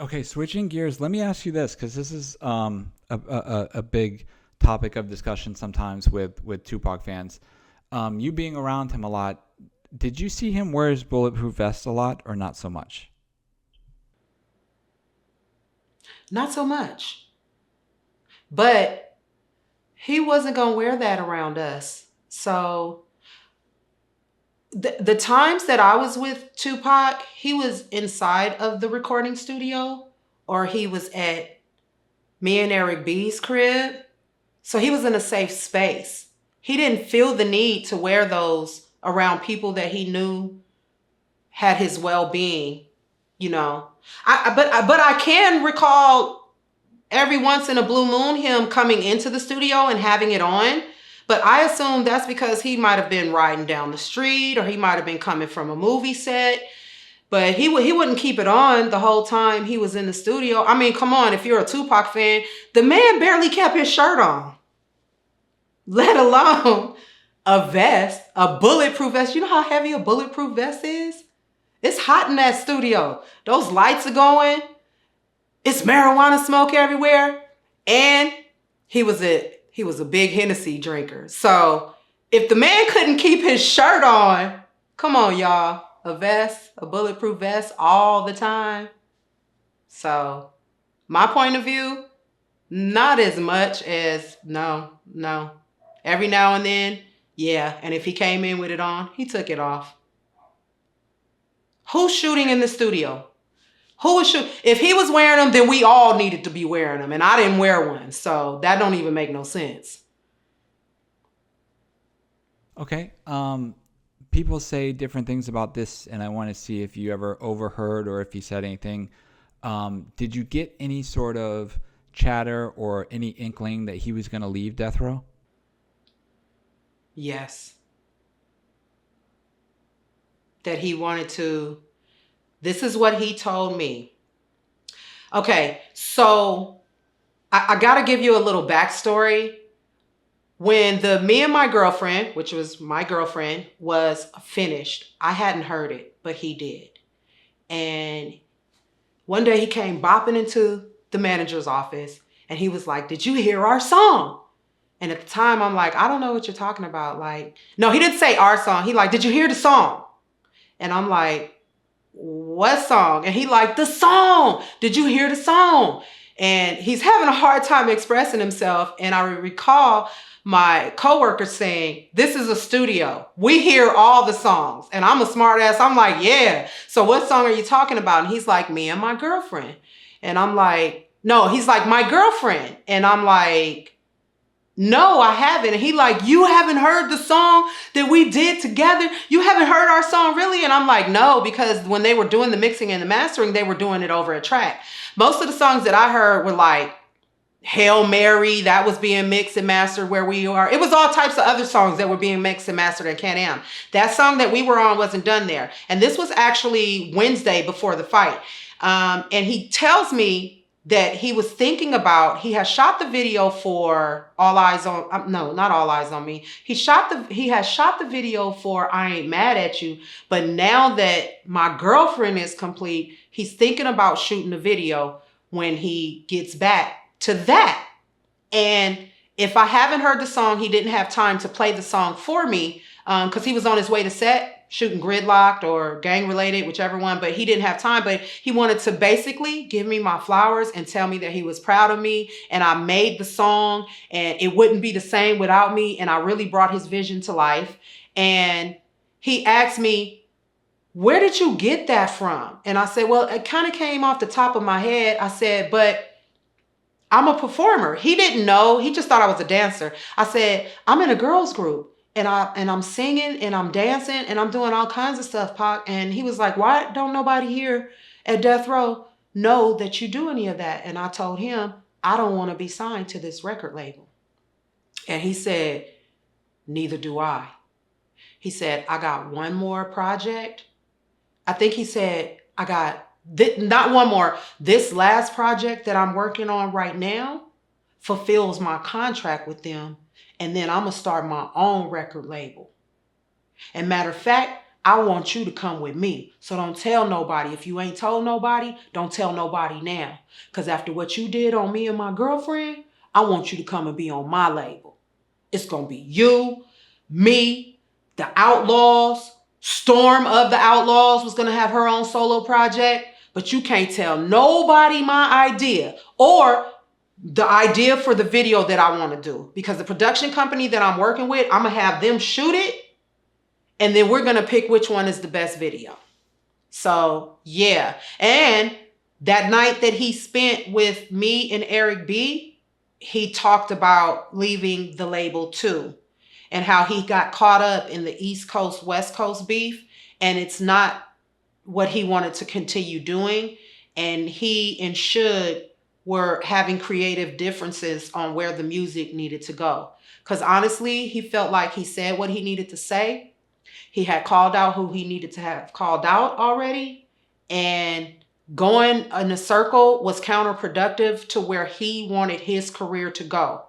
Okay, switching gears, let me ask you this because this is a big topic of discussion sometimes with Tupac fans. You being around him a lot, did you see him wear his bulletproof vest a lot or not so much? Not so much. But he wasn't going to wear that around us. So the times that I was with Tupac, he was inside of the recording studio or he was at me and Eric B's crib. So he was in a safe space. He didn't feel the need to wear those around people that he knew had his well-being, you know. But I can recall every once in a blue moon him coming into the studio and having it on. But I assume that's because he might have been riding down the street or he might have been coming from a movie set. But he wouldn't keep it on the whole time he was in the studio. I mean, come on, if you're a Tupac fan, the man barely kept his shirt on, let alone a vest, a bulletproof vest. You know how heavy a bulletproof vest is? It's hot in that studio. Those lights are going. It's marijuana smoke everywhere. And he was a big Hennessy drinker. So if the man couldn't keep his shirt on, come on, y'all. A vest, a bulletproof vest all the time. So my point of view, not as much as no, no. Every now and then, yeah. And if he came in with it on, he took it off. Who's shooting in the studio? Who was shoot? If he was wearing them, then we all needed to be wearing them, and I didn't wear one, so that don't even make no sense. Okay. People say different things about this, and I want to see if you ever overheard or if he said anything. Did you get any sort of chatter or any inkling that he was going to leave death row? Yes, that he wanted to. This is what he told me. Okay, so I got to give you a little backstory. When the Me and My Girlfriend, which was my girlfriend, was finished, I hadn't heard it, but he did. And one day he came bopping into the manager's office and he was like, "Did you hear our song?" And at the time, I'm like, "I don't know what you're talking about." Like, no, he didn't say our song. He like, "Did you hear the song?" And I'm like, "What song?" And he like, "The song. Did you hear the song?" And he's having a hard time expressing himself. And I recall my coworker saying, "This is a studio. We hear all the songs." And I'm a smart ass. I'm like, "Yeah. So what song are you talking about?" And he's like, "Me and My Girlfriend." And I'm like, "No." He's like, "My girlfriend." And I'm like, "No, I haven't." And he like, "You haven't heard the song that we did together? You haven't heard our song, really?" And I'm like, "No," because when they were doing the mixing and the mastering, they were doing it over a track. Most of the songs that I heard were like Hail Mary, that was being mixed and mastered where we are. It was all types of other songs that were being mixed and mastered in Can-Am. That song that we were on wasn't done there. And this was actually Wednesday before the fight. And he tells me that he was thinking about, he has shot the video for All Eyes on, no, not All Eyes on Me. He has shot the video for I Ain't Mad at You. But now that My Girlfriend is complete, he's thinking about shooting the video when he gets back to that. And if I haven't heard the song, he didn't have time to play the song for me because he was on his way to set shooting Gridlocked or Gang Related, whichever one, but he didn't have time. But he wanted to basically give me my flowers and tell me that he was proud of me and I made the song and it wouldn't be the same without me. And I really brought his vision to life. And he asked me, "Where did you get that from?" And I said, "Well, it kind of came off the top of my head." I said, "But I'm a performer." He didn't know. He just thought I was a dancer. I said, "I'm in a girls group and I'm singing and I'm dancing and I'm doing all kinds of stuff, Pac." And he was like, "Why don't nobody here at Death Row know that you do any of that?" And I told him, "I don't want to be signed to this record label." And he said, "Neither do I." He said, "I got one more project." I think he said, "I got not one more. This last project that I'm working on right now fulfills my contract with them. And then I'm going to start my own record label. And matter of fact, I want you to come with me. So don't tell nobody. If you ain't told nobody, don't tell nobody now. Because after what you did on me and my girlfriend, I want you to come and be on my label. It's going to be you, me, the Outlaws. Storm of the Outlaws was going to have her own solo project. But you can't tell nobody my idea or the idea for the video that I want to do. Because the production company that I'm working with, I'm going to have them shoot it. And then we're going to pick which one is the best video. So, yeah. And that night that he spent with me and Eric B, he talked about leaving the label too. And how he got caught up in the East Coast, West Coast beef. And it's not what he wanted to continue doing. And he and Suge were having creative differences on where the music needed to go. Because honestly, he felt like he said what he needed to say. He had called out who he needed to have called out already. And going in a circle was counterproductive to where he wanted his career to go.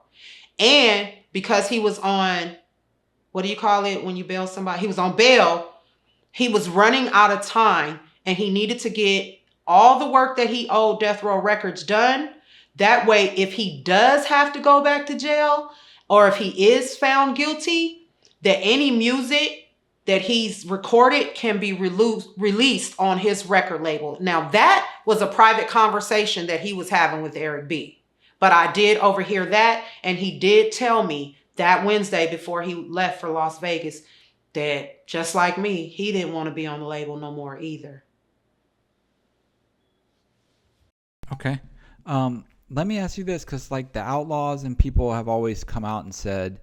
And because he was on, what do you call it when you bail somebody? He was on bail. He was running out of time and he needed to get all the work that he owed Death Row Records done. That way, if he does have to go back to jail or if he is found guilty, that any music that he's recorded can be released on his record label. Now, that was a private conversation that he was having with Eric B. But I did overhear that, and he did tell me that Wednesday before he left for Las Vegas that, just like me, he didn't want to be on the label no more either. Okay. Let me ask you this, because like the Outlaws and people have always come out and said,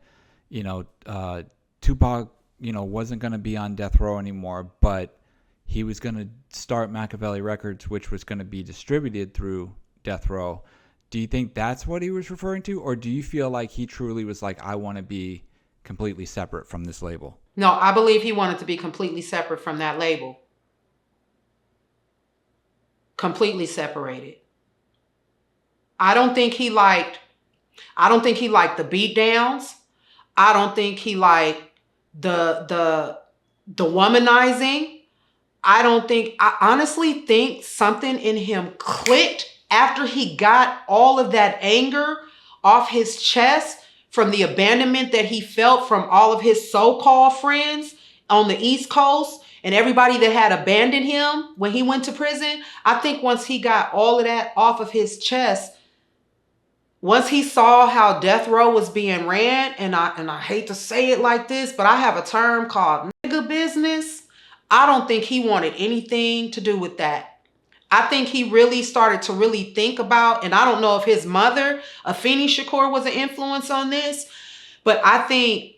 Tupac, wasn't going to be on Death Row anymore, but he was going to start Machiavelli Records, which was going to be distributed through Death Row. Do you think that's what he was referring to? Or do you feel like he truly was like, I want to be completely separate from this label? No, I believe he wanted to be completely separate from that label. Completely separated. I don't think he liked the beatdowns. I don't think he liked the womanizing. I honestly think something in him clicked after he got all of that anger off his chest from the abandonment that he felt from all of his so-called friends on the East Coast and everybody that had abandoned him when he went to prison. I think once he got all of that off of his chest, once he saw how Death Row was being ran, and I hate to say it like this, but I have a term called nigga business. I don't think he wanted anything to do with that. I think he really started to really think about, and I don't know if his mother, Afeni Shakur, was an influence on this, but I think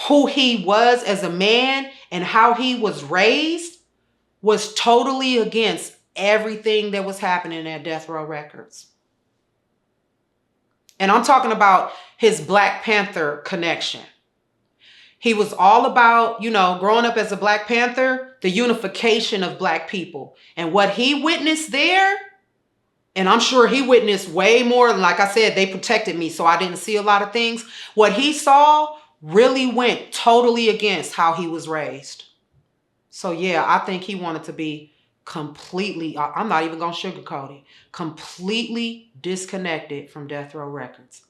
who he was as a man and how he was raised was totally against everything that was happening at Death Row Records. And I'm talking about his Black Panther connection. He was all about, growing up as a Black Panther, the unification of Black people. And what he witnessed there, and I'm sure he witnessed way more. Like I said, they protected me, so I didn't see a lot of things. What he saw really went totally against how he was raised. So yeah, I think he wanted to be completely, I'm not even going to sugarcoat it, completely disconnected from Death Row Records.